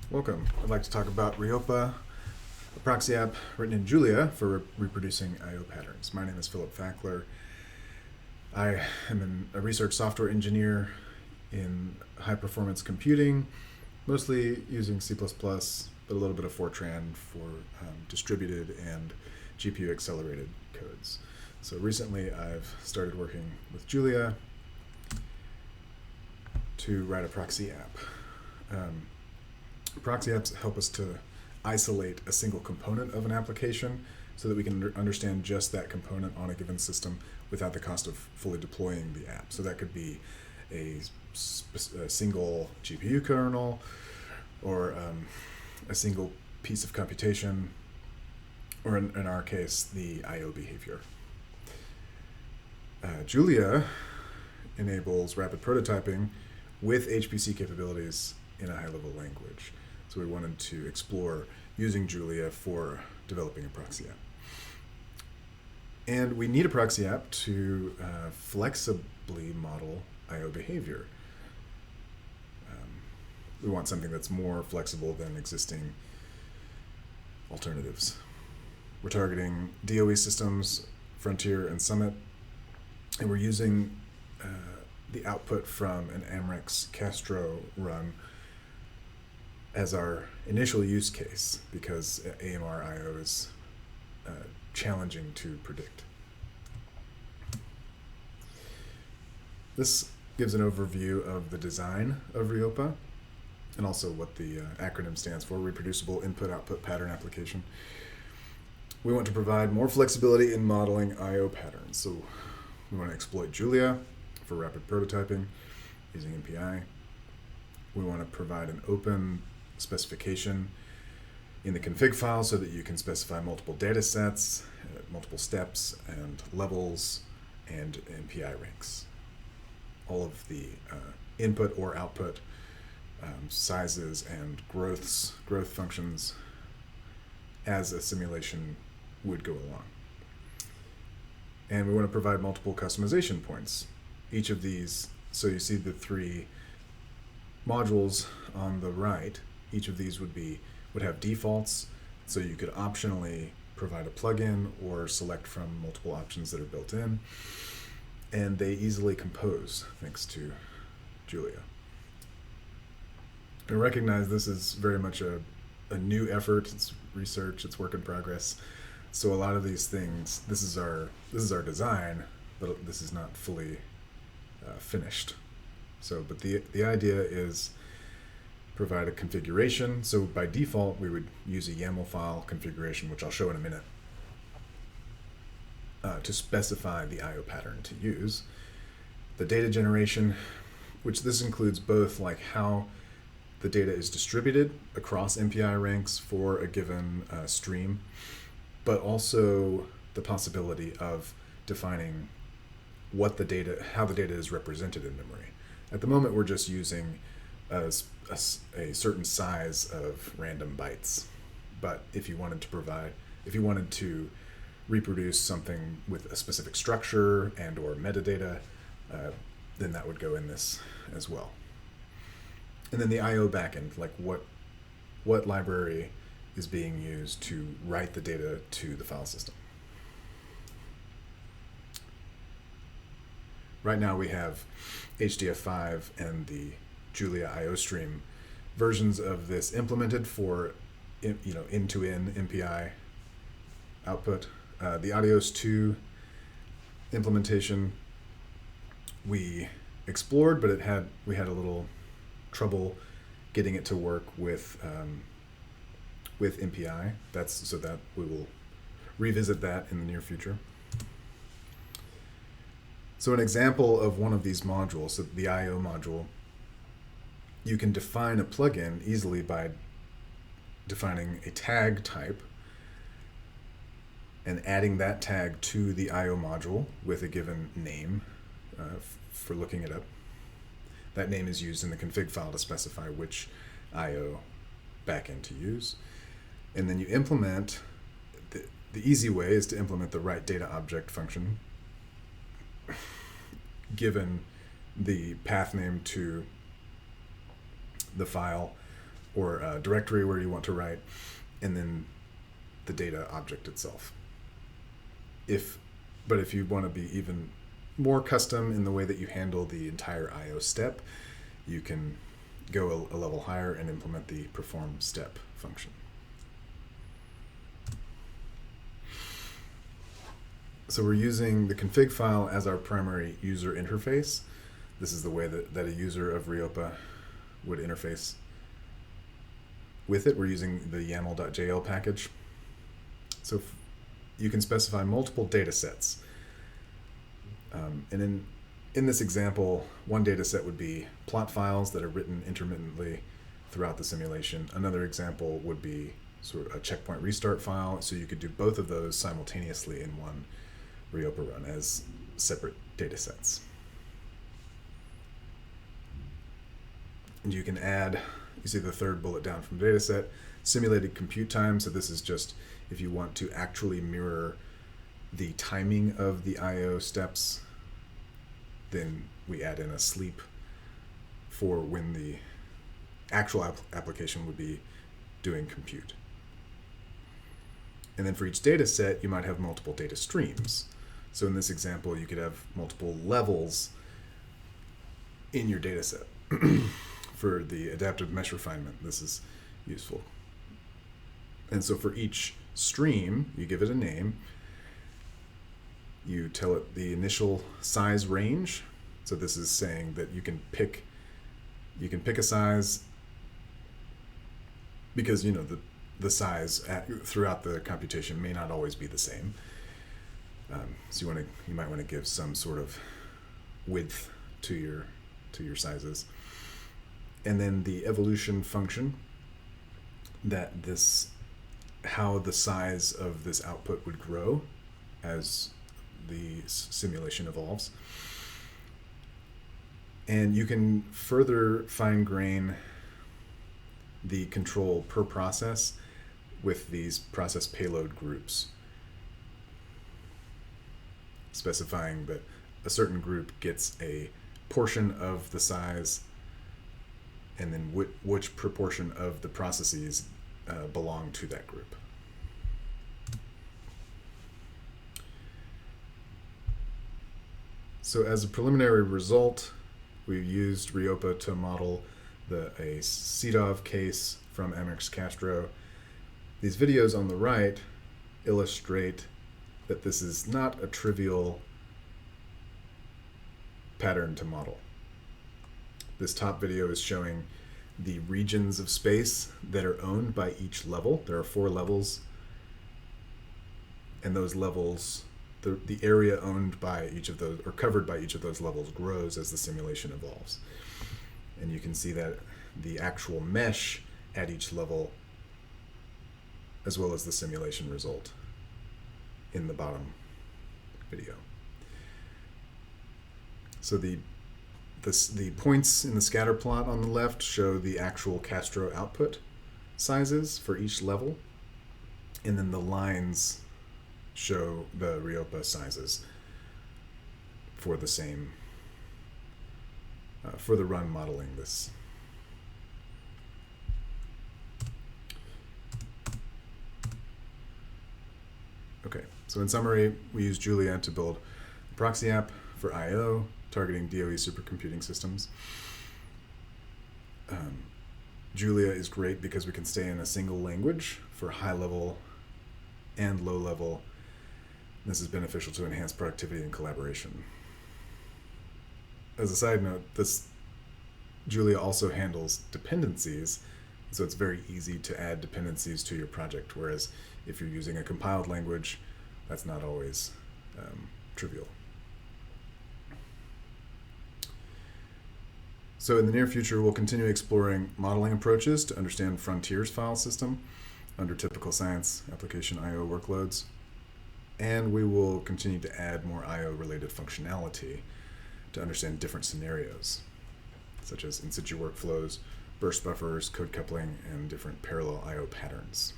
Welcome. I'd like to talk about RIOPA, a proxy app written in Julia for reproducing I/O patterns. My name is Philip Fackler. I am a research software engineer in high-performance computing, mostly using C++, but a little bit of Fortran for distributed and GPU-accelerated codes. So recently I've started working with Julia to write a proxy app. Proxy apps help us to isolate a single component of an application so that we can understand just that component on a given system without the cost of fully deploying the app. So that could be a single GPU kernel or a single piece of computation, or in our case, the I/O behavior. Julia enables rapid prototyping with HPC capabilities in a high-level language. So we wanted to explore using Julia for developing a proxy app. And we need a proxy app to flexibly model I/O behavior. We want something that's more flexible than existing alternatives. We're targeting DOE systems, Frontier and Summit, and we're using the output from an Amrex Castro run as our initial use case because AMR I/O is challenging to predict. This gives an overview of the design of RIOPA and also what the acronym stands for, Reproducible Input-Output Pattern Application. We want to provide more flexibility in modeling I/O patterns. So we want to exploit Julia for rapid prototyping using MPI. We want to provide an open specification in the config file so that you can specify multiple data sets, multiple steps and levels, and MPI ranks. All of the input or output sizes and growth functions as a simulation would go along. And we want to provide multiple customization points. Each of these, so you see the three modules on the right, each of these would have defaults, so you could optionally provide a plugin or select from multiple options that are built in, and they easily compose thanks to Julia. I recognize this is very much a new effort. It's research, it's work in progress. So a lot of these things, this is our design, but this is not fully finished. So, but the idea is provide a configuration. So by default, we would use a YAML file configuration, which I'll show in a minute, to specify the I/O pattern to use. The data generation, which this includes both like how the data is distributed across MPI ranks for a given stream, but also the possibility of defining how the data is represented in memory. At the moment, we're just using a certain size of random bytes. But if you wanted to reproduce something with a specific structure and or metadata, then that would go in this as well. And then the I/O backend, like what library is being used to write the data to the file system. Right now we have HDF5 and the Julia I/O stream versions of this implemented for end-to-end MPI output. The Adios 2 implementation we explored, but we had a little trouble getting it to work with MPI. So that we will revisit that in the near future. So an example of one of these modules, so the I/O module, you can define a plugin easily by defining a tag type and adding that tag to the I/O module with a given name for looking it up. That name is used in the config file to specify which I/O backend to use. And then you implement, the easy way is to implement the write data object function given the path name to the file or directory where you want to write, and then the data object itself. But if you want to be even more custom in the way that you handle the entire I/O step, you can go a level higher and implement the perform step function. So we're using the config file as our primary user interface. This is the way that a user of RIOPA would interface with it. We're using the YAML.jl package. So you can specify multiple data sets. And in this example, one data set would be plot files that are written intermittently throughout the simulation. Another example would be sort of a checkpoint restart file, so you could do both of those simultaneously in one RIOPA run as separate data sets. And you can add, you see the third bullet down from data set, simulated compute time. So this is just if you want to actually mirror the timing of the I/O steps, then we add in a sleep for when the actual application would be doing compute. And then for each data set, you might have multiple data streams. So in this example, you could have multiple levels in your data set. For the adaptive mesh refinement, this is useful. And so for each stream, you give it a name. You tell it the initial size range. So this is saying that you can pick a size because the size throughout the computation may not always be the same. So you might want to give some sort of width to your sizes. And then the evolution function, how the size of this output would grow as the simulation evolves. And you can further fine-grain the control per process with these process payload groups, specifying that a certain group gets a portion of the size, and then which proportion of the processes belong to that group. So as a preliminary result, we've used RIOPA to model a CDOV case from MX Castro. These videos on the right illustrate that this is not a trivial pattern to model. This top video is showing the regions of space that are owned by each level. There are 4 levels, and those levels, the area owned by each of those, or covered by each of those levels, grows as the simulation evolves. And you can see that the actual mesh at each level, as well as the simulation result in the bottom video. So the points in the scatter plot on the left show the actual Castro output sizes for each level, and then the lines show the RIOPA sizes for the same, for the run modeling this. Okay, so in summary, we use Julia to build a proxy app for I/O, targeting DOE supercomputing systems. Julia is great because we can stay in a single language for high level and low level. This is beneficial to enhance productivity and collaboration. As a side note, Julia also handles dependencies, so it's very easy to add dependencies to your project, whereas if you're using a compiled language, that's not always trivial. So in the near future, we'll continue exploring modeling approaches to understand Frontier's file system under typical science application I/O workloads. And we will continue to add more I/O related functionality to understand different scenarios, such as in situ workflows, burst buffers, code coupling, and different parallel I/O patterns.